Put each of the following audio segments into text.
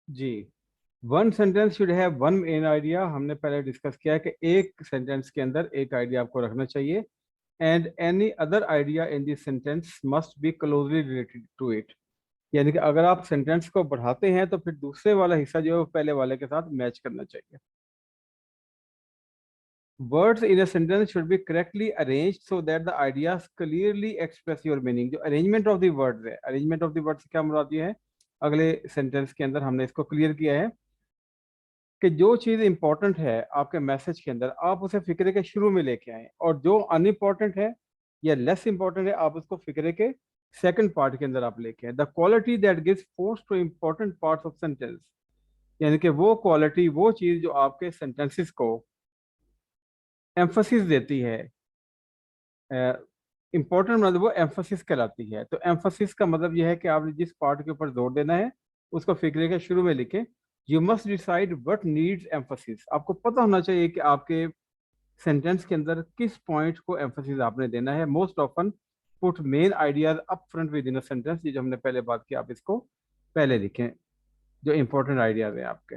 Ji, one sentence should have one main idea. हमने पहले discuss किया कि एक सेंटेंस के अंदर एक आइडिया आपको रखना चाहिए, and any other idea in this sentence must be closely related to it. यानी कि अगर आप सेंटेंस को बढ़ाते हैं तो फिर दूसरे वाला हिस्सा जो है वो पहले वाले के साथ मैच करना चाहिए। Words in a sentence should be correctly arranged so that the ideas clearly express your meaning. जो अरेंजमेंट ऑफ द वर्ड्स है, अरेंजमेंट ऑफ द वर्ड्स क्या मुराद ये है, अगले सेंटेंस के अंदर हमने इसको क्लियर किया है कि जो चीज़ इंपॉर्टेंट है आपके मैसेज के अंदर आप उसे फिक्रे के शुरू में लेके आए, और जो अनइम्पॉर्टेंट है या लेस इंपॉर्टेंट है आप उसको फिक्रे के सेकंड पार्ट के अंदर आप लेके आए। The quality that gives force two important parts of sentence, यानी कि वो क्वालिटी, वो चीज़ जो आपके सेंटेंसेस को एम्फोसिस देती है। इंपॉर्टेंट मतलब वो एम्फोसिस कहलाती है। तो एम्फोसिस का मतलब यह है कि आपने जिस पार्ट के ऊपर जोर देना है उसको फिक्रे के शुरू में लिखें। You must decide what needs emphasis. आपको पता होना चाहिए कि आपके सेंटेंस के अंदर किस पॉइंट को एम्फोसिस आपने देना है। Most often put main ideas up front with in a sentence. ये जो हमने पहले बात की, आप इसको पहले लिखें जो इंपॉर्टेंट आइडियाज हैं आपके।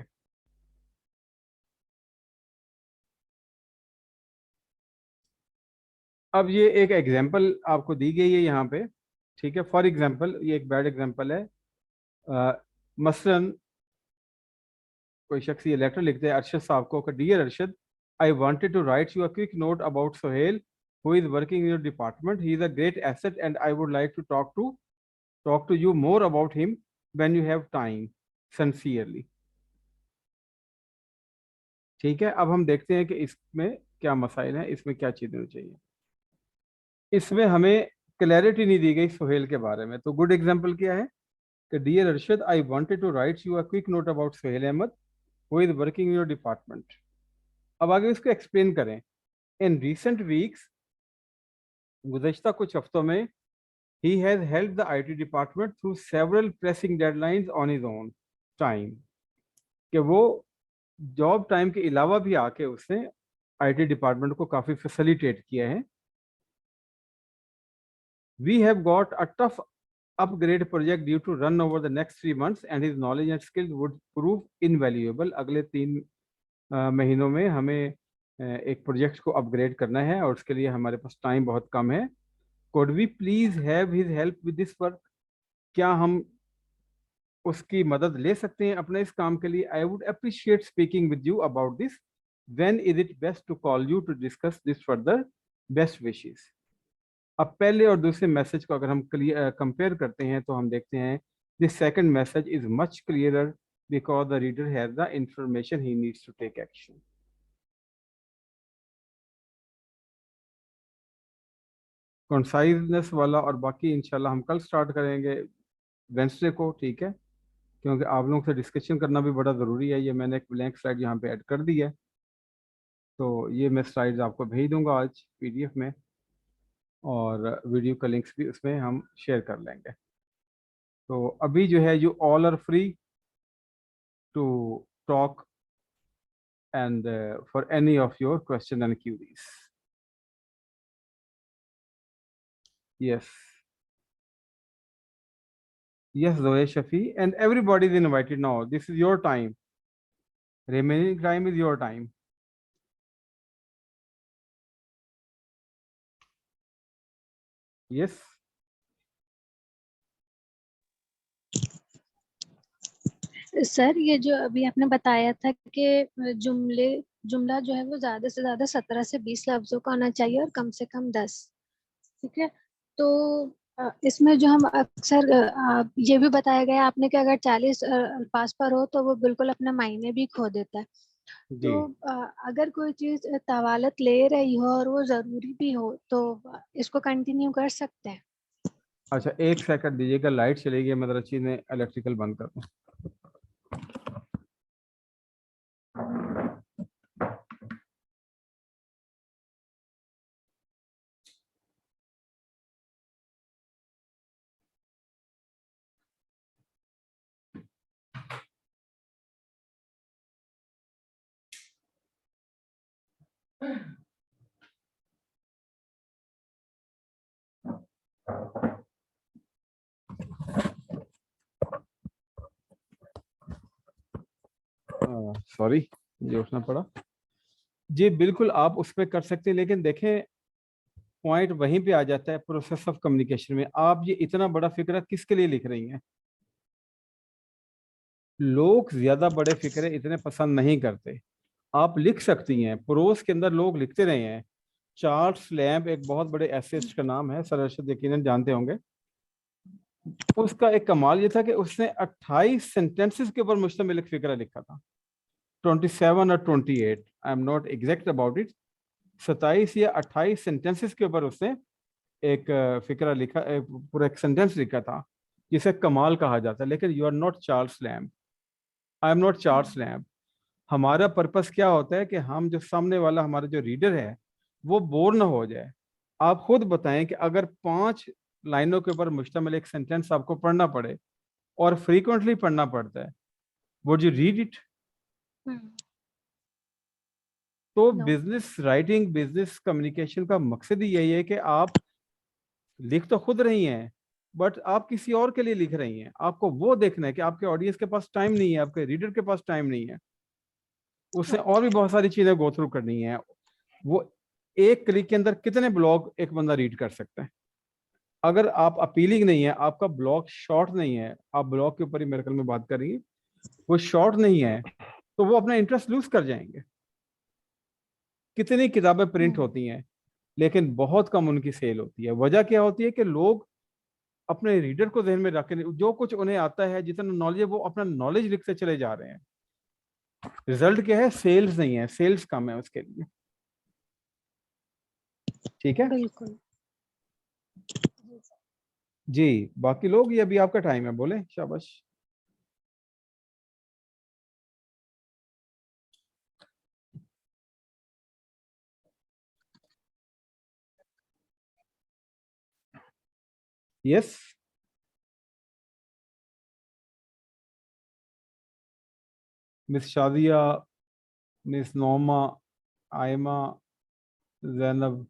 अब ये एक एग्जांपल आपको दी गई है यहाँ पे, ठीक है। फॉर एग्जांपल, ये एक बैड एग्जांपल है। मसलन कोई शख्स ये लेटर लिखते हैं अरशद साहब को, dear Arshad, I wanted to write you a quick note about Sohail who is working in your department. He is a great asset and I would like to talk to you more about him when you have time, sincerely. ठीक है, अब हम देखते हैं कि इसमें क्या मसाइल हैं, इसमें क्या चीज़ें होनी चाहिए। इसमें हमें क्लैरिटी नहीं दी गई सोहेल के बारे में। तो गुड एग्जाम्पल क्या है कि dear Arshad, I wanted to write you a quick note about Sohail Ahmed who is working in your department. अब आगे इसको एक्सप्लेन करें। इन रिसेंट वीक्स, गुज़श्ता कुछ हफ्तों में, he has help the IT department through several pressing deadlines on his own time. कि वो job time के अलावा भी आके उसने आईटी डिपार्टमेंट को काफ़ी फैसिलिटेट किया है। We have got a tough upgrade project due to run over the next 3 months and his knowledge and skills would prove invaluable. अगले 3 महीनों में हमें एक प्रोजेक्ट को अपग्रेड करना है और उसके लिए हमारे पास टाइम बहुत कम है। could we please have his help with this work? क्या हम उसकी मदद ले सकते हैं अपने इस काम के लिए? I would appreciate speaking with you about this. When is it best to call you to discuss this further? Best wishes. अब पहले और दूसरे मैसेज को अगर हम कंपेयर करते हैं तो हम देखते हैं this second message is much clearer because the reader has the information he needs to take action. Conciseness वाला और बाकी इंशाल्लाह हम कल स्टार्ट करेंगे, वेंसडे को, ठीक है। क्योंकि आप लोगों से डिस्कशन करना भी बड़ा ज़रूरी है। ये मैंने एक ब्लैंक स्लाइड यहाँ पे ऐड कर दी है, तो ये मैं स्लाइड्स आपको भेज दूंगा आज पीडीएफ में, और वीडियो का लिंक्स भी उसमें हम शेयर कर लेंगे। तो अभी जो है you all are free to talk and for any of your question and queries. Yes, yes, Zoe Shafi, and everybody is invited now. This is your time. Remaining time is your time. Yes. Sir, ये जो अभी आपने बताया था कि जुमला जो है वो ज्यादा से ज्यादा 17 से 20 लफ्जों का होना चाहिए और कम से कम 10। ठीक है। तो इसमें जो हम अक्सर ये भी बताया गया आपने कि अगर 40 अल्फाज पर हो तो वो बिल्कुल अपने मायने भी खो देता है। जी। तो अगर कोई चीज तवालत ले रही हो और वो जरूरी भी हो तो इसको कंटिन्यू कर सकते हैं। अच्छा, एक सेकंड दीजिएगा, लाइट चलेगी, मैं जरा चीज़ें इलेक्ट्रिकल बंद कर दूं। सॉरी, मुझे उठना पड़ा। जी बिल्कुल आप उस पर कर सकते हैं, लेकिन देखें पॉइंट वहीं पे आ जाता है प्रोसेस ऑफ कम्युनिकेशन में। आप ये इतना बड़ा फिक्रा किसके लिए लिख रही हैं? लोग ज्यादा बड़े फिक्रे इतने पसंद नहीं करते। आप लिख सकती हैं, प्रोस के अंदर लोग लिखते रहे हैं। चार्ल्स लैम्ब एक बहुत बड़े एसेइस्ट का नाम है, सर अर्शद यकीनन जानते होंगे। उसका एक कमाल ये था कि उसने 28 सेंटेंसेस के ऊपर मुश्तमिल एक फिक्रा लिखा था। 27 और 28, आई am not exact about it. 27 या 28 सेंटेंसेस के ऊपर उसने एक फिक्रा लिखा, पूरा एक सेंटेंस लिखा था, जिसे कमाल कहा जाता है। लेकिन you are not Charles Lamb, I am not Charles Lamb. हमारा पर्पस क्या होता है कि हम जो सामने वाला हमारा जो रीडर है वो बोर ना हो जाए। आप खुद बताएं कि अगर 5 लाइनों के ऊपर मुश्तमिल एक सेंटेंस आपको पढ़ना पड़े और फ्रीक्वेंटली पढ़ना पड़ता है, वुड यू रीड इट? तो no. Business writing, business communication का मकसद ही यही है कि आप लिख तो खुद रही हैं, बट आप किसी और के लिए लिख रही हैं। आपको वो देखना है कि आपके ऑडियंस के पास टाइम नहीं है, आपके रीडर के पास टाइम नहीं है, उससे और भी बहुत सारी चीजें गो थ्रू करनी है। वो एक क्लिक के अंदर कितने ब्लॉग एक बंदा रीड कर सकता है? अगर आप अपीलिंग नहीं है, आपका ब्लॉग शॉर्ट नहीं है, आप ब्लॉग के ऊपर ही मेरे ख्याल में बात कर रही है, वो शॉर्ट नहीं है, तो वो अपना इंटरेस्ट लूज कर जाएंगे। कितनी किताबें प्रिंट होती हैं लेकिन बहुत कम उनकी सेल होती है। वजह क्या होती है कि लोग अपने रीडर को ध्यान में रख के जो कुछ उन्हें आता है, जितना नॉलेज है, वो अपना नॉलेज लिखते चले जा रहे हैं। रिजल्ट क्या है? सेल्स नहीं है, सेल्स कम है उसके लिए। ठीक है बिल्कुल। जी। बाकी लोग, ये अभी आपका टाइम है, बोले शाबाश। Yes. Miss Shadia, miss Noma, Ayma, Zainab,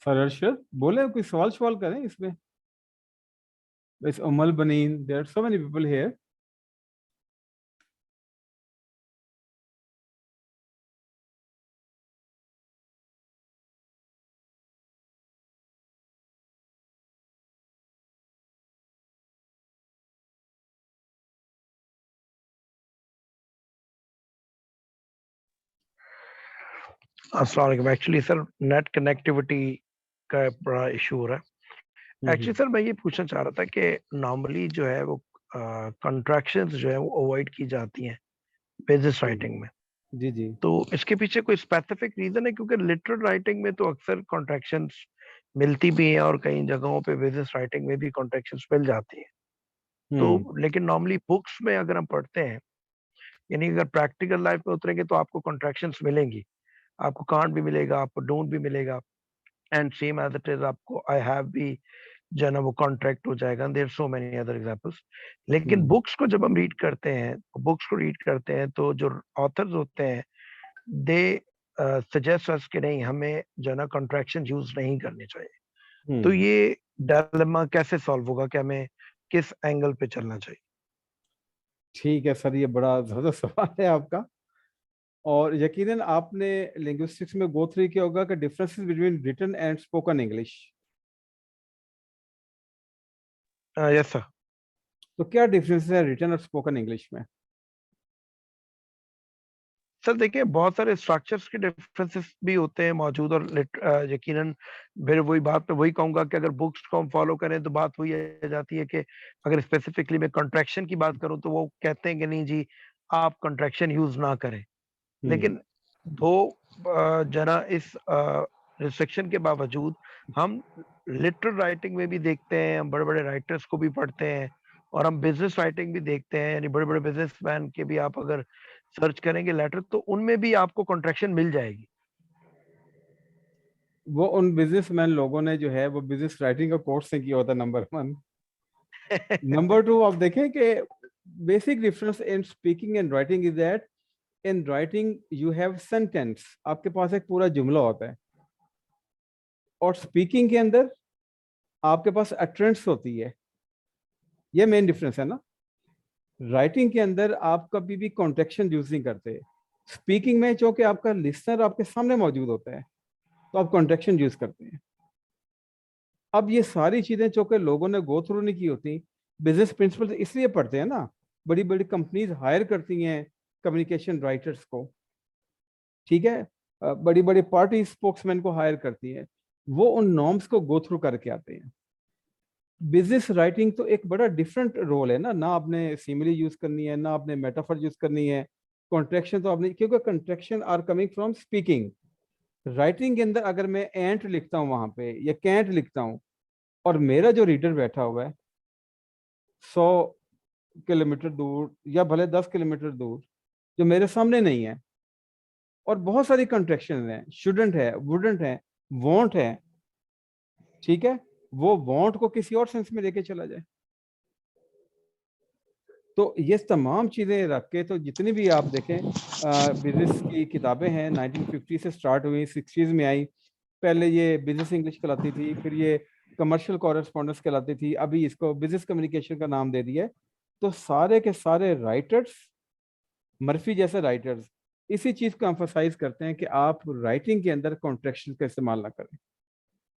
sir Arshad, बोले कोई सवाल सवाल करें इसमें। इस Ummul Baneen, there are so many people here. अस्सलाम वालेकुम। एक्चुअली सर नेट कनेक्टिविटी का बड़ा इशू हो रहा है। एक्चुअली सर मैं ये पूछना चाह रहा था कि नॉर्मली जो है वो कॉन्ट्रैक्शंस जो है वो अवॉइड की जाती हैं बिजनेस राइटिंग में। जी जी। तो इसके पीछे कोई स्पेसिफिक रीजन है? क्योंकि लिटरेरी राइटिंग में तो अक्सर कॉन्ट्रैक्शंस मिलती भी हैं और कई जगहों पे बिजनेस राइटिंग में भी कॉन्ट्रैक्शंस मिल जाती हैं। तो लेकिन नॉर्मली बुक्स में अगर हम पढ़ते हैं, यानी अगर प्रैक्टिकल लाइफ में उतरेंगे तो आपको कॉन्ट्रैक्शंस मिलेंगी। आपको कांट भी मिलेगा, आपको डोंट भी मिलेगा, and same as it is आपको आई हैव भी जो है ना वो कॉन्ट्रैक्ट हो जाएगा। There so many other examples. लेकिन बुक्स को जब हम रीड करते हैं, बुक्स को रीड करते हैं तो जो ऑथर्स होते हैं दे सजेस्ट अस कि नहीं, हमें जो है ना कॉन्ट्रैक्शन यूज नहीं करने चाहिए। तो ये डायलेमा कैसे सॉल्व होगा कि हमें किस एंगल पे चलना चाहिए? ठीक है सर, ये बड़ा ज़बरदस्त सवाल है आपका। और यकीनन आपने लिंग्विस्टिक्स में गो थ्रू किया होगा कि differences between written and spoken English. Yes sir. तो क्या डिफरेंस है रिटन और स्पोकन इंग्लिश में? सर देखिए, बहुत सारे स्ट्रक्चर्स के डिफरेंसेस भी होते हैं मौजूद, और यकीनन फिर वही बात पे वही कहूंगा कि अगर बुक्स को हम फॉलो करें तो बात वही आ जाती है कि अगर स्पेसिफिकली मैं कॉन्ट्रैक्शन की बात करूं तो वो कहते हैं कि नहीं जी, आप कॉन्ट्रैक्शन यूज ना करें। लेकिन दो जना इस रिस्ट्रिक्शन के बावजूद हम लिटरेरी राइटिंग में भी देखते हैं, हम बड़े बड़े राइटर्स को भी पढ़ते हैं, और हम बिजनेस राइटिंग भी देखते हैं। यानी बड़े बड़े बिजनेसमैन के भी आप अगर सर्च करेंगे लेटर तो उनमें भी आपको कॉन्ट्रैक्शन मिल जाएगी। वो उन बिजनेसमैन लोगों ने जो है वो बिजनेस राइटिंग का कोर्स नहीं किया होता, नंबर 1। नंबर 2, आप देखें कि basic difference in speaking and writing is that in writing you have sentence, आपके पास एक पूरा जुमला होता है, और स्पीकिंग के अंदर आपके पास अटरेंस होती है। ये मेन डिफरेंस है ना। राइटिंग के अंदर आप कभी भी कॉन्ट्रैक्शन यूज नहीं करते। स्पीकिंग में चूंकि आपका लिसनर आपके सामने मौजूद होता है तो आप कॉन्ट्रैक्शन यूज करते हैं। अब ये सारी चीजें चूंकि लोगों ने गो थ्रू नहीं की होती, बिजनेस प्रिंसिपल इसलिए पढ़ते हैं ना, बड़ी बड़ी कंपनीज हायर करती हैं कम्युनिकेशन राइटर्स को, ठीक है, बड़ी बड़ी पार्टी स्पोक्समैन को हायर करती है, वो उन नॉर्म्स को गो थ्रू करके आते हैं। बिजनेस राइटिंग तो एक बड़ा डिफरेंट रोल है ना आपने सिमिली यूज करनी है, ना आपने मेटाफर यूज करनी है, कॉन्ट्रैक्शन तो आपने, क्योंकि contraction are coming from speaking. Writing के अंदर अगर मैं एंट लिखता हूँ वहां पे या कैंट लिखता हूँ, और मेरा जो रीडर बैठा हुआ है 100 किलोमीटर दूर या भले 10 किलोमीटर दूर, जो मेरे सामने नहीं है, और बहुत सारी कॉन्ट्रैक्शन हैं, शुडंट है, वुडंट है, वॉन्ट है, ठीक है, वो वॉन्ट को किसी और सेंस में लेके चला जाए। तो ये तमाम चीजें रख के, तो जितनी भी आप देखें बिजनेस की किताबें हैं 1950 से स्टार्ट हुई, 60s में आई, पहले ये बिजनेस इंग्लिश कहलाती थी, फिर ये कमर्शियल कॉरेस्पॉन्डेंस कहलाती थी, अभी इसको बिजनेस कम्युनिकेशन का नाम दे दिया है। तो सारे के सारे राइटर्स, मर्फी जैसे राइटर्स, इसी चीज को एम्फोसाइज करते हैं कि आप राइटिंग के अंदर कॉन्ट्रैक्शन का इस्तेमाल ना करें,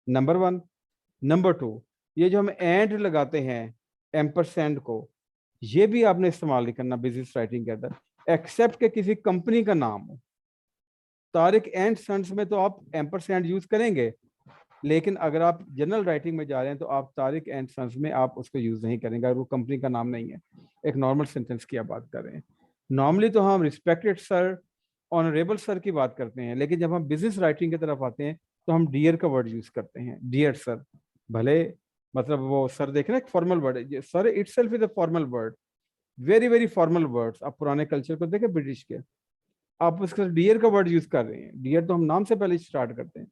नंबर 1। नंबर 2, ये जो हम एंड लगाते हैं एम्परसेंड को, ये भी आपने इस्तेमाल नहीं करना बिजनेस राइटिंग के अंदर, एक्सेप्ट के किसी कंपनी का नाम हो। तारिक एंड सन्स में तो आप एम्परसेंड यूज करेंगे, लेकिन अगर आप जनरल राइटिंग में जा रहे हैं तो आप तारिक एंड सन्स में आप उसको यूज नहीं करेंगे अगर वो कंपनी का नाम नहीं है, एक नॉर्मल सेंटेंस की आप बात कर रहे हैं। नॉर्मली तो हम रिस्पेक्टेड सर, ऑनरेबल सर की बात करते हैं, लेकिन जब हम बिजनेस राइटिंग की तरफ आते हैं तो हम डियर का वर्ड यूज करते हैं, डियर सर। भले मतलब वो सर देखे ना, एक फॉर्मल वर्ड है, sir itself is a formal word, very very formal words. आप पुराने कल्चर को देखें ब्रिटिश के, आप उसका डियर का वर्ड यूज कर रहे हैं, डियर तो हम नाम से पहले स्टार्ट करते हैं,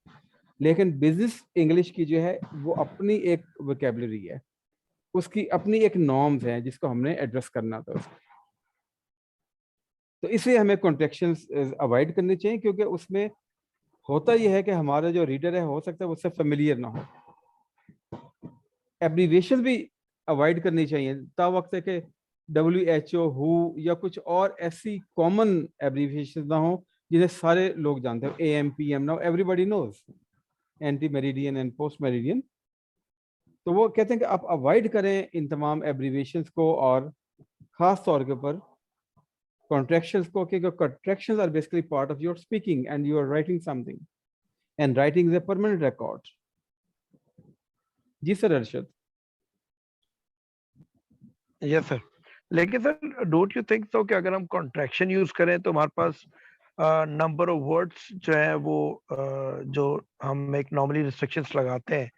लेकिन बिजनेस इंग्लिश की जो है वो अपनी एक वोकेबलरी है, उसकी अपनी एक नॉर्म्स है जिसको हमने एड्रेस करना था उसको। तो इसलिए हमें कॉन्ट्रैक्शंस अवॉइड करनी चाहिए, क्योंकि उसमें होता यह है कि हमारा जो रीडर है हो सकता है उससे फेमिलियर ना हो। एब्रीविएशन भी अवॉइड करनी चाहिए, ता वक्त है कि WHO, हु या कुछ और ऐसी कॉमन एब्रीविएशन ना हो जिन्हें सारे लोग जानते हो, AM PM, now everybody knows ante meridiem and post meridiem. तो वो कहते हैं कि आप अवॉइड करें इन तमाम एब्रीविएशंस को, और खास तौर के ऊपर कॉन्ट्रैक्शंस को, क्योंकि contractions are basically part of your speaking and you are writing something, and writing is a permanent record. जी सर अरशद। यस सर, लेकिन sir don't you think so कि अगर हम कॉन्ट्रैक्शन यूज करें तो हमारे पास नंबर ऑफ वर्ड्स जो है वो जो हम एक नॉर्मली रिस्ट्रिक्शंस लगाते हैं,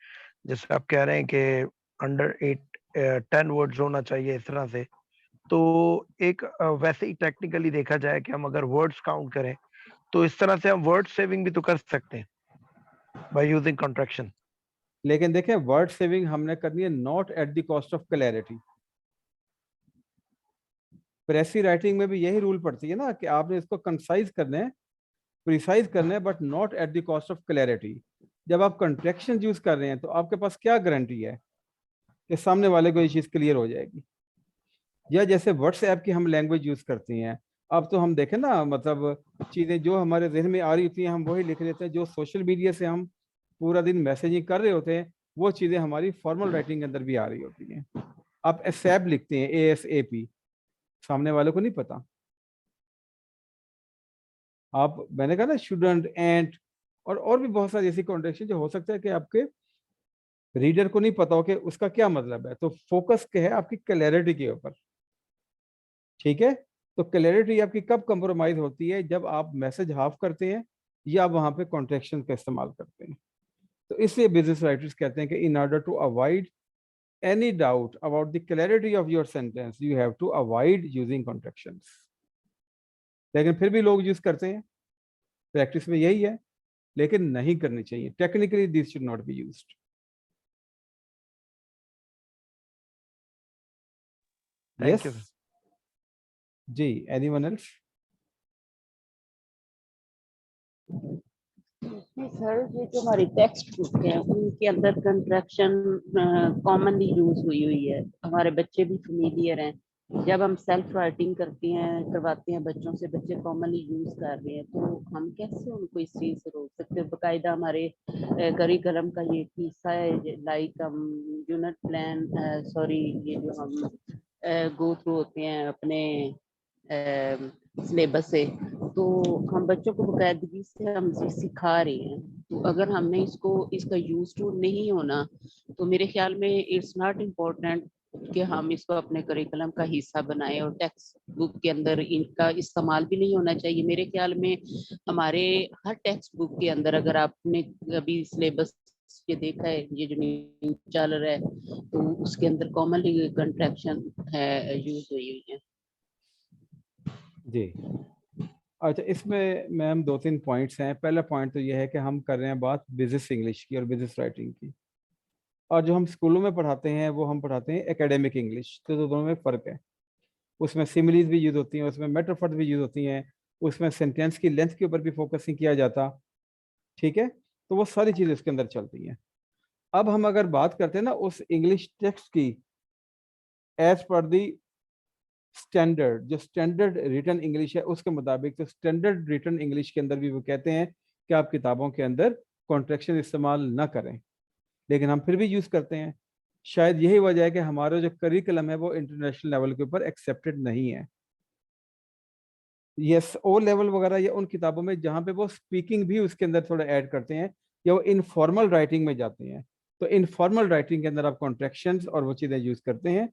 जैसे आप कह रहे हैं कि अंडर 10 वर्ड्स होना चाहिए इस तरह से, तो एक वैसे ही टेक्निकली देखा जाए कि हम अगर वर्ड्स काउंट करें तो इस तरह से हम वर्ड सेविंग भी तो कर सकते हैं बाय यूजिंग कॉन्ट्रैक्शन। लेकिन देखें, वर्ड सेविंग हमने करनी है not at the cost of clarity. प्रेसी writing में भी यही रूल पड़ती है ना कि आपने इसको कंसाइज करना है, प्रिसाइज करना है, but not at the cost of clarity. जब आप कंट्रैक्शन यूज कर रहे हैं तो आपके पास क्या गारंटी है कि सामने वाले को ये चीज क्लियर हो जाएगी। या जैसे व्हाट्सएप की हम लैंग्वेज यूज करते हैं, अब तो हम देखें ना, मतलब चीजें जो हमारे जहन में आ रही होती हैं हम वही लिख लेते हैं, जो सोशल मीडिया से हम पूरा दिन मैसेजिंग कर रहे होते हैं वो चीजें हमारी फॉर्मल राइटिंग के अंदर भी आ रही होती हैं। आप एसएप लिखते हैं, ASAP, सामने वाले को नहीं पता। आप, मैंने कहा ना, शुडंट, एंट, और भी बहुत सारी ऐसी कॉन्ट्रैक्शन जो हो सकता है कि आपके रीडर को नहीं पता हो कि उसका क्या मतलब है। तो फोकस क्या है आपकी क्लैरिटी के ऊपर, ठीक है। तो क्लैरिटी आपकी कब कंप्रोमाइज होती है, जब आप मैसेज हाफ करते हैं या वहां पे कॉन्ट्रैक्शन का इस्तेमाल करते हैं। तो इसलिए बिजनेस राइटर्स कहते हैं कि in order to avoid any doubt about the clarity of your sentence, you have to avoid using contractions। लेकिन फिर भी लोग यूज करते हैं, प्रैक्टिस में यही है, लेकिन नहीं करनी चाहिए। Technically this should not be used. Thank you yes जी, एनीवन एल्स? सर ये जो हमारी टेक्स्ट बुक है उनके अंदर कंट्रैक्शन कॉमनली यूज हुई है, हमारे बच्चे भी फेमिलियर हैं, जब हम सेल्फ राइटिंग करवाते हैं बच्चों से, बच्चे कॉमनली यूज कर रहे हैं, तो हम कैसे उनको इस चीज से रोक सकते हैं? बाकायदा हमारे करिकुलम का ये हिस्सा है, लाइक हम यूनिट प्लान, सॉरी, ये जो हम गो थ्रू होते हैं अपने सिलेबस से, तो हम बच्चों को बाकायदगी से हम सिखा रहे हैं। तो अगर हमने इसका यूज टू नहीं होना, तो मेरे ख्याल में इट्स नॉट इम्पोर्टेंट कि हम इसको अपने करिकुलम का हिस्सा बनाएं, और टेक्स्ट बुक के अंदर इनका इस्तेमाल भी नहीं होना चाहिए। मेरे ख्याल में हमारे हर टेक्स्ट बुक के अंदर, अगर आपने कभी सिलेबस ये देखा है, ये जो न्यू चल रहा है, तो उसके अंदर कॉमनली कंट्रैक्शन है यूज हुई है। जी अच्छा, इसमें मैम 2-3 पॉइंट्स हैं। पहला पॉइंट तो ये है कि हम कर रहे हैं बात बिजनेस इंग्लिश की और बिजनेस राइटिंग की, और जो हम स्कूलों में पढ़ाते हैं वो हम पढ़ाते हैं एकेडमिक इंग्लिश। तो दोनों में फ़र्क है। उसमें सिमिलीज भी यूज़ होती हैं, उसमें मेटाफर्स भी यूज़ होती हैं, उसमें सेंटेंस की लेंथ के ऊपर भी फोकस नहीं किया जाता। ठीक है, तो वो सारी चीज़ें उसके अंदर चलती हैं। अब हम अगर बात करते हैं ना उस इंग्लिश टेक्स्ट की, एज पर दी स्टैंडर्ड, जो स्टैंडर्ड रिटन इंग्लिश है उसके मुताबिक, तो स्टैंडर्ड रिटन इंग्लिश के अंदर भी वो कहते हैं कि आप किताबों के अंदर कॉन्ट्रैक्शन इस्तेमाल ना करें, लेकिन हम फिर भी यूज़ करते हैं। शायद यही वजह है कि हमारा जो करिकुलम है वो इंटरनेशनल लेवल के ऊपर एक्सेप्टेड नहीं है। यस, ओ लेवल वगैरह या उन किताबों में जहाँ पे वो स्पीकिंग भी उसके अंदर थोड़ा ऐड करते हैं, या वो इनफॉर्मल राइटिंग में जाते हैं, तो इनफॉर्मल राइटिंग के अंदर आप कॉन्ट्रैक्शंस और वो चीज़ें यूज़ करते हैं,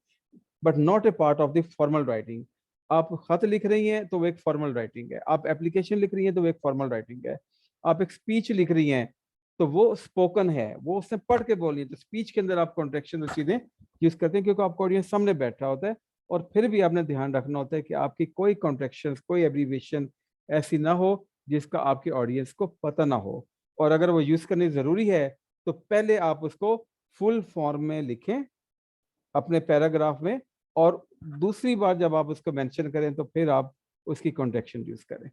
but not a part of the formal writing. आप खत लिख रही हैं तो वो एक फॉर्मल राइटिंग है, आप एप्लीकेशन लिख रही हैं तो वो एक फॉर्मल राइटिंग है, आप एक स्पीच लिख रही हैं तो वो स्पोकन है, वो उससे पढ़ के बोली है। तो स्पीच के अंदर आप कॉन्ट्रैक्शन और चीज़ें यूज़ करते हैं क्योंकि आपका ऑडियंस सामने बैठा होता है, और फिर भी आपने ध्यान रखना होता है कि आपकी कोई कॉन्ट्रैक्शंस, कोई एब्रीविएशन ऐसी ना हो जिसका आपके ऑडियंस को पता ना हो। और अगर वो यूज़ करनी ज़रूरी है तो पहले आप उसको फुल फॉर्म में लिखें अपने पैराग्राफ में, और दूसरी बार जब आप उसको मेंशन करें तो फिर आप उसकी कॉन्ट्रैक्शन यूज़ करें।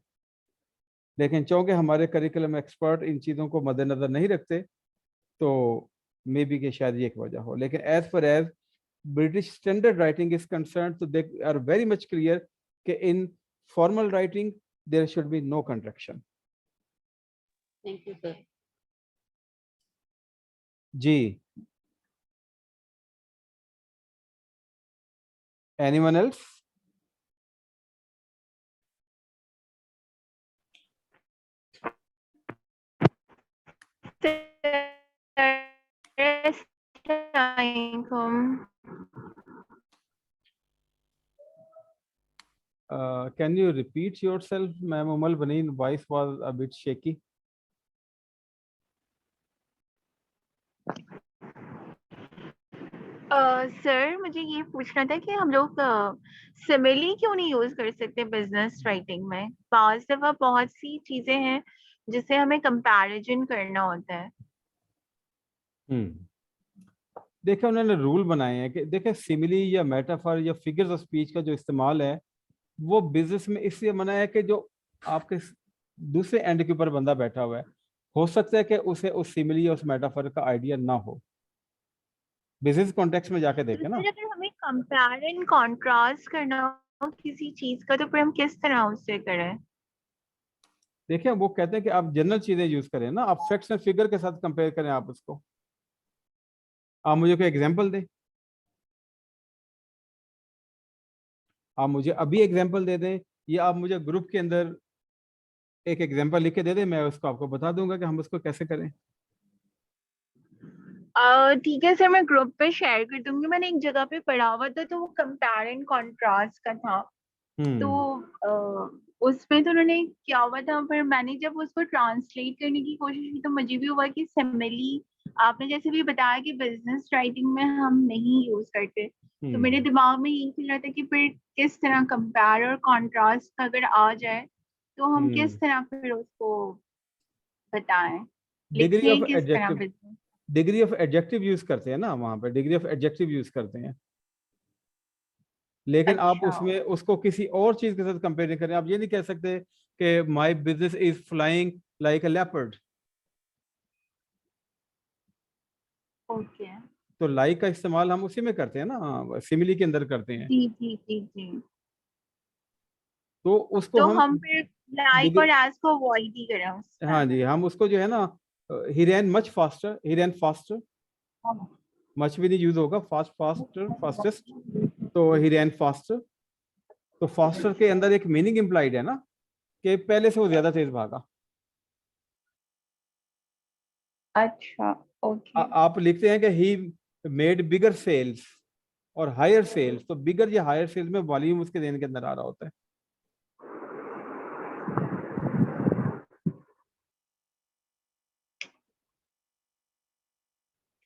लेकिन चूँकि हमारे करिकुलम एक्सपर्ट इन चीज़ों को मद्देनज़र नहीं रखते, तो मे बी कि शायद ये एक वजह हो। लेकिन as per as British standard writing is concern, तो they are very much clear कि in formal writing there should be no contraction. Thank you sir. जी, anyone else? Can you repeat yourself, Ma'am Umal Baneen? Voice was a bit shaky. Sir मुझे ये पूछना था कि हम लोग simile क्यों नहीं यूज कर सकते बिजनेस राइटिंग में? पांच दफा बहुत सी चीजें हैं जिससे हमें कंपैरिजन करना होता है। देखिए, उन्होंने रूल बनाए हैं कि देखिए सिमिली या मेटाफर या फिगर्स ऑफ स्पीच का जो इस्तेमाल है वो बिजनेस में इसलिए मना है कि जो आपके दूसरे एंड के ऊपर बंदा बैठा हुआ है, हो सकता है कि उसे उस सिमिली या उस मेटाफर का आइडिया ना हो। बिजनेस कॉन्टेक्स्ट में जाके तो देखें ना। फिर अगर हमें कंपेयर एंड कंट्रास्ट करना हो किसी चीज का, तो फिर हम किस तरह उससे करें? देखिए, वो कहते हैं कि आप जनरल चीजें यूज करें ना, आप फैक्ट्स एंड फिगर के साथ कंपेयर करें आप उसको। आप मुझे कोई एग्जांपल दें, आप मुझे अभी एग्जांपल दे दें, या आप मुझे ग्रुप के अंदर एक एग्जांपल लिख के दे दें, मैं उसको आपको बता दूंगा कि हम उसको कैसे करें। ठीक है सर, मैं ग्रुप पे शेयर कर दूंगी। मैंने एक जगह पे पढ़ा हुआ था, तो वो कंपेयर एंड कंट्रास्ट का था। तो उसमें तो उन्होंने क्या हुआ था, पर मैंने जब उसको ट्रांसलेट करने की कोशिश की तो मुझे भी हुआ कि सिमिली, आपने जैसे भी बताया कि बिजनेस राइटिंग में हम नहीं यूज करते, तो मेरे दिमाग में यही चल रहा था कि फिर किस तरह कंपेयर और कॉन्ट्रास्ट अगर आ जाए तो हम किस तरह फिर उसको बताएं, डिग्री लिखें ऑफ किस तरह adjective, business. Degree of adjective use करते हैं ना, वहां पे डिग्री ऑफ एडजेक्टिव यूज करते हैं। लेकिन आप अच्छा, उसमें उसको किसी और चीज के साथ कंपेयर नहीं करें। आप ये नहीं कह सकते कि my business is flying like a leopard. Okay. तो लाइक का इस्तेमाल हम उसी में करते हैं ना, सिमिली के अंदर करते हैं। जी जी जी जी। तो उसको तो हम हम फिर लाइक और एज को अवॉइड ही करें उस हाँ time जी, हम उसको जो है ना, ही रैन मच फास्टर, ही रैन फास्टर, में। मच भी नहीं यूज होगा, फास्ट फास्टर फास्टेस्ट, तो ही रैन फास्टर। तो फास्टर के अंदर एक मीनिंग इम्प्लाइड है ना, कि पहले से वो ज्यादा तेज भागा। अच्छा ओके। आप लिखते हैं कि ही मेड बिगर सेल्स और हायर सेल्स, तो बिगर या हायर सेल्स में वॉल्यूम उसके देने के अंदर आ रहा होता है।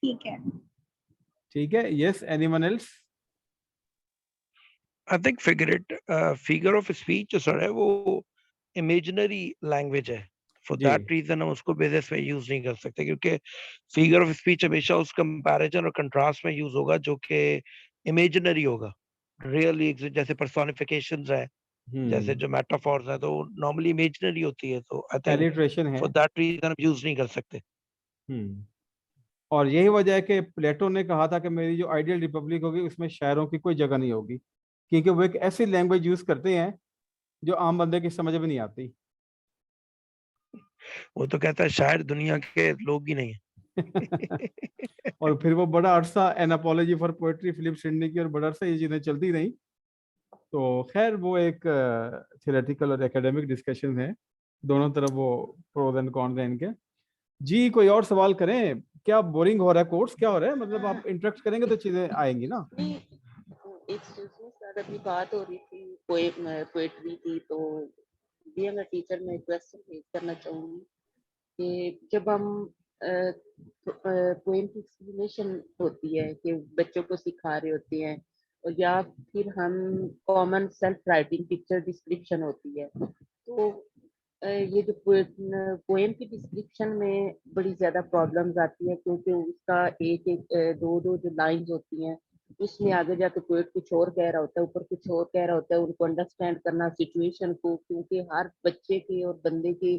ठीक है। ठीक है, yes, anyone else? I think figure of speech जो सर है वो इमेजिनरी लैंग्वेज है, फॉर जी। दैट रीजन हम उसको बिजनेस में यूज नहीं कर सकते, क्योंकि फिगर ऑफ स्पीच हमेशा उस कंपैरिजन और कंट्रास्ट में यूज होगा जो कि इमेजिनरी होगा। रियली जैसे पर्सोनिफिकेशंस है, जैसे जो मेटाफॉर्स है, तो नॉर्मली इमेजिनरी होती है, तो आई थिंक एलिट्रेशन है। फॉर दैट रीजन हम यूज नहीं कर सकते। और यही वजह है कि प्लेटो ने कहा था कि मेरी जो आइडियल रिपब्लिक होगी उसमें शायरों की कोई जगह नहीं होगी, क्योंकि वो एक ऐसी लैंग्वेज यूज करते हैं जो आम बंदे की समझ में नहीं आती। वो तो कहता है शायद दुनिया के लोग ही नहीं है। और फिर वो बड़ा अरसा an Apology for Poetry Philip Sidney की, और बड़ा अरसा ये चीजें चलती रही। तो खैर वो एक थियोरेटिकल और एकेडमिक डिस्कशन है, दोनों तरफ वो प्रोज एंड कॉन्स हैं इनके। जी, कोई और सवाल करें? क्या बोरिंग हो रहा है कोर्स, क्या हो रहा है? मतलब आप इंटरेक्ट करेंगे तो चीजें आएंगी ना। नहीं, एक्सक्यूज मी सर, अभी बात हो रही थी पोएट्री की, तो भी मैं टीचर में क्वेश्चन रेज करना चाहूंगी कि जब हम पोएम की एक्सप्लेनेशन होती है कि बच्चों को सिखा रहे होते हैं, और या फिर हम common self writing picture description होती है, तो ये जो पोएम की डिस्क्रिप्शन में बड़ी ज्यादा प्रॉब्लम्स आती है, क्योंकि उसका एक एक दो दो जो लाइंस होती हैं, उसमें आगे जाके पोएट कुछ और कह रहा होता है, ऊपर कुछ और कह रहा होता है, उनको अंडरस्टैंड करना सिचुएशन को, क्योंकि हर बच्चे के और बंदे के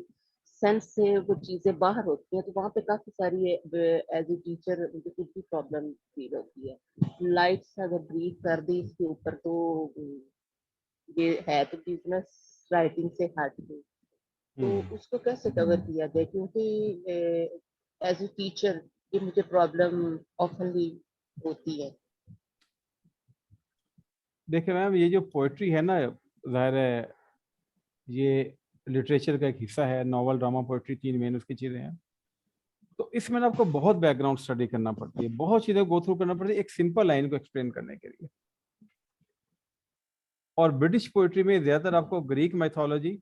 सेंस से वो चीजें बाहर होती हैं, तो वहाँ पे काफी सारी एज ए टीचर मुझे कुछ भी प्रॉब्लम फील होती है। लाइट्स अगर ब्रीफ कर दी इसके ऊपर, तो ये है तो बिजनेस राइटिंग से हट के, तो उसको कैसे कवर किया जाए, क्योंकि एज ए टीचर ये मुझे प्रॉब्लम ऑफनली होती है। देखिए मैम, ये जो पोइट्री है ना, जाहिर है ये लिटरेचर का एक हिस्सा है। नॉवल, ड्रामा, पोइट्री, तीन मेन उसकी चीज़ें हैं। तो इसमें ना आपको बहुत बैकग्राउंड स्टडी करना पड़ती है, बहुत चीज़ें गो थ्रू करना पड़ती है एक सिंपल लाइन को एक्सप्लेन करने के लिए। और ब्रिटिश पोइट्री में ज़्यादातर आपको ग्रीक मैथोलॉजी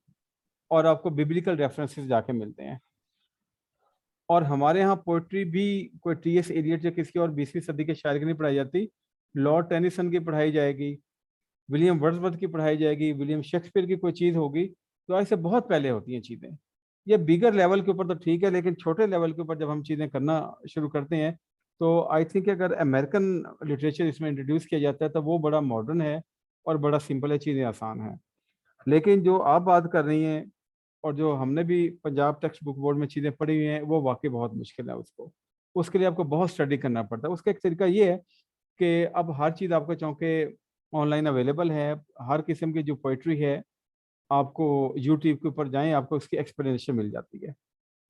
और आपको बिब्लिकल रेफरेंसेस जाके मिलते हैं। और हमारे यहाँ पोइट्री भी कोई टी.एस. एलियट या किसी और 20वीं सदी के शायर की नहीं पढ़ाई जाती। लॉर्ड टेनिसन की पढ़ाई जाएगी, विलियम वर्ड्सवर्थ की पढ़ाई जाएगी, विलियम शेक्सपियर की कोई चीज़ होगी। तो ऐसे बहुत पहले होती हैं चीज़ें। ये बिगर लेवल के ऊपर तो ठीक है, लेकिन छोटे लेवल के ऊपर जब हम चीज़ें करना शुरू करते हैं, तो आई थिंक अगर अमेरिकन लिटरेचर इसमें इंट्रोड्यूस किया जाता है तो वो बड़ा मॉडर्न है और बड़ा सिंपल है, चीज़ें आसान हैं। लेकिन जो आप बात कर रही हैं और जो हमने भी पंजाब टेक्स्ट बुक बोर्ड में चीज़ें पढ़ी हुई हैं, वो वाकई बहुत मुश्किल है। उसके लिए आपको बहुत स्टडी करना पड़ता है। उसका एक तरीका ये है कि अब हर चीज़ आपको चौंके ऑनलाइन अवेलेबल है। हर किस्म की जो पोइट्री है, आपको यूट्यूब के ऊपर जाएं, आपको उसकी एक्सप्लेनेशन मिल जाती है।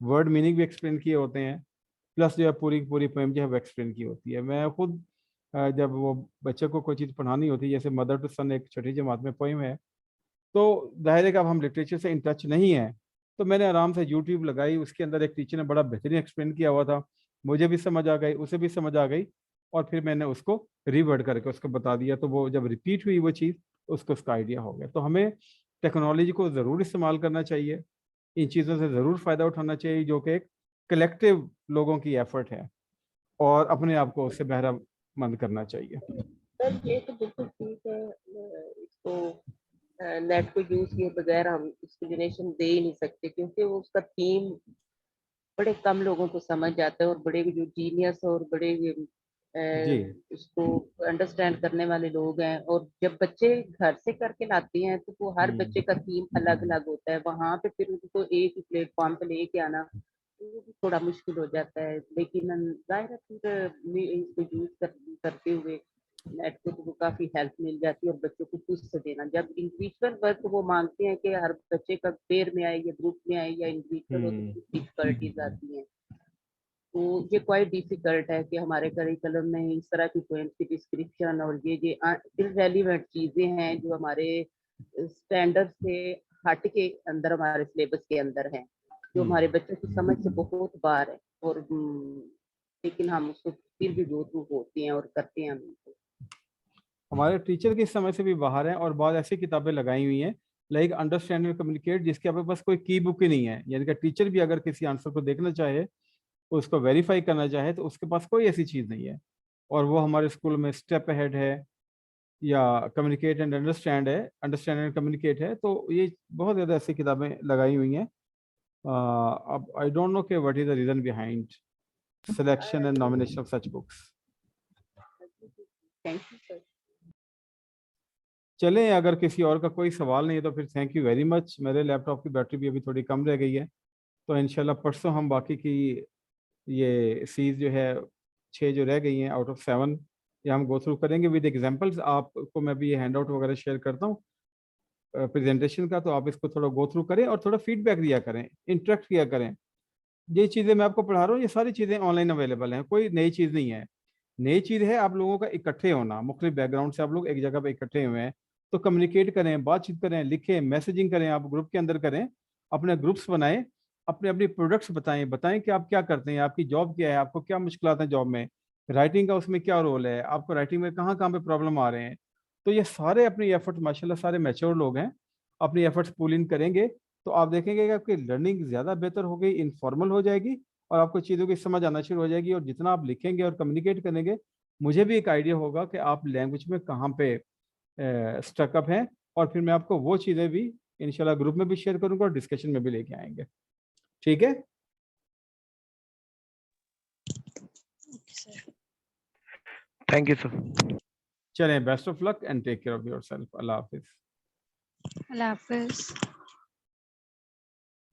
वर्ड मीनिंग भी एक्सप्लेन किए होते हैं, प्लस जो है पूरी पूरी पोएम जो है वो एक्सप्लेन की होती है। मैं खुद जब वो बच्चे को कोई चीज़ पढ़ानी होती है, जैसे मदर टू सन एक छठी जमात में पोएम है, तो जाहिर है कि अब हम लिटरेचर से इन टच नहीं है, तो मैंने आराम से यूट्यूब लगाई, उसके अंदर एक टीचर ने बड़ा बेहतरीन एक्सप्लेन किया हुआ था, मुझे भी समझ आ गई, उसे भी समझ आ गई, और फिर मैंने उसको रिवर्ड करके उसको बता दिया। तो वो जब रिपीट हुई वो चीज़, उसको उसका आइडिया हो गया। तो हमें टेक्नोलॉजी को ज़रूर इस्तेमाल करना चाहिए, इन चीज़ों से ज़रूर फ़ायदा उठाना चाहिए, जो कि एक कलेक्टिव लोगों की एफर्ट है, और अपने आप को उससे बहरामंद करना चाहिए। सर ये तो बिल्कुल ठीक है, इसको नेट को यूज किए बगैर हम एक्सप्लेनेशन दे ही नहीं सकते, क्योंकि वो उसका थीम बड़े कम लोगों को समझ जाता है, और बड़े जो जीनियस और बड़े जी। उसको अंडरस्टैंड करने वाले लोग हैं, और जब बच्चे घर से करके लाते हैं तो वो हर बच्चे का थीम अलग अलग होता है, वहां पे फिर उनको एक ही प्लेटफॉर्म पे लेके आना वो भी थोड़ा मुश्किल हो जाता है, लेकिन जाहिर है फिर इसको यूज करते हुए नेट को तो वो काफी हेल्प मिल जाती है और बच्चों को खुद से देना। जब इंडिविजुअल वर्क वो मांगते हैं कि हर बच्चे का पेयर में आए या ग्रुप में आए या इंडिविजुअल हो, तो डिफिकल्टीज आती हैं। तो ये क्वाइट डिफिकल्ट है कि हमारे करिकुलम में इस तरह की पोएम्स की डिस्क्रिप्शन और ये इररेलेवेंट चीजें हैं जो हमारे स्टैंडर्ड से हट के अंदर हमारे सिलेबस के अंदर हैं, जो हमारे बच्चों की समझ से बहुत बाहर है, और लेकिन हम उसको फिर भी गो थ्रू होते हैं और करते हैं हम उनको। हमारे टीचर के समय से भी बाहर हैं और बहुत ऐसी किताबें लगाई हुई हैं लाइक अंडरस्टैंड एंड कम्युनिकेट, जिसके आपके पास कोई की बुक ही नहीं है, यानी कि टीचर भी अगर किसी आंसर को देखना चाहे, उसको वेरीफाई करना चाहे, तो उसके पास कोई ऐसी चीज़ नहीं है। और वो हमारे स्कूल में स्टेप अहेड है या कम्युनिकेट एंड अंडरस्टैंड है, अंडरस्टैंड एंड कम्युनिकेट है। तो ये बहुत ज़्यादा ऐसी किताबें लगाई हुई हैं। अब आई डोंट नो कि what is the reason behind selection and nomination of such books. Thank you sir. चलें, अगर किसी और का कोई सवाल नहीं है तो फिर थैंक यू वेरी मच। मेरे लैपटॉप की बैटरी भी अभी थोड़ी कम रह गई है, तो इंशाल्लाह परसों हम बाकी की ये सीज जो है 6 जो रह गई हैं आउट ऑफ 7 ये हम गो थ्रू करेंगे विद एग्जांपल्स। आपको मैं भी ये हैंड आउट वगैरह शेयर करता हूँ प्रेजेंटेशन का, तो आप इसको थोड़ा गो थ्रू करें और थोड़ा फीडबैक दिया करें, इंटरेक्ट किया करें। ये चीज़ें मैं आपको पढ़ा रहा हूँ, ये सारी चीज़ें ऑनलाइन अवेलेबल हैं, कोई नई चीज़ नहीं है। नई चीज़ है आप लोगों का इकट्ठे होना, मुख्तलिफ बैकग्राउंड से आप लोग एक जगह पे इकट्ठे हुए हैं, तो कम्युनिकेट करें, बातचीत करें, लिखें, मैसेजिंग करें, आप ग्रुप के अंदर करें, अपने ग्रुप्स बनाएं, अपने अपनी प्रोडक्ट्स बताएं कि आप क्या करते हैं, आपकी जॉब क्या है, आपको क्या मुश्किलात हैं जॉब में, राइटिंग का उसमें क्या रोल है, आपको राइटिंग में कहाँ कहाँ पे प्रॉब्लम आ रहे हैं। तो ये सारे अपनी एफर्ट, माशाल्लाह सारे मैच्योर लोग हैं, अपनी एफर्ट्स पुल इन करेंगे तो आप देखेंगे कि आपकी लर्निंग ज़्यादा बेहतर हो गई, इनफॉर्मल हो जाएगी और आपको चीज़ों की समझ आना शुरू हो जाएगी। और जितना आप लिखेंगे और कम्युनिकेट करेंगे, मुझे भी एक आइडिया होगा कि आप लैंग्वेज में कहाँ पे स्टकअप हैं, और फिर मैं आपको वो चीज़ें भी इंशाल्लाह ग्रुप में भी शेयर करूँगा और डिस्कशन में भी लेके आएंगे। ठीक है, थैंक यू सर। चलें, best of luck and take care of yourself. अल्लाह हाफिज़। अल्लाह हाफिज।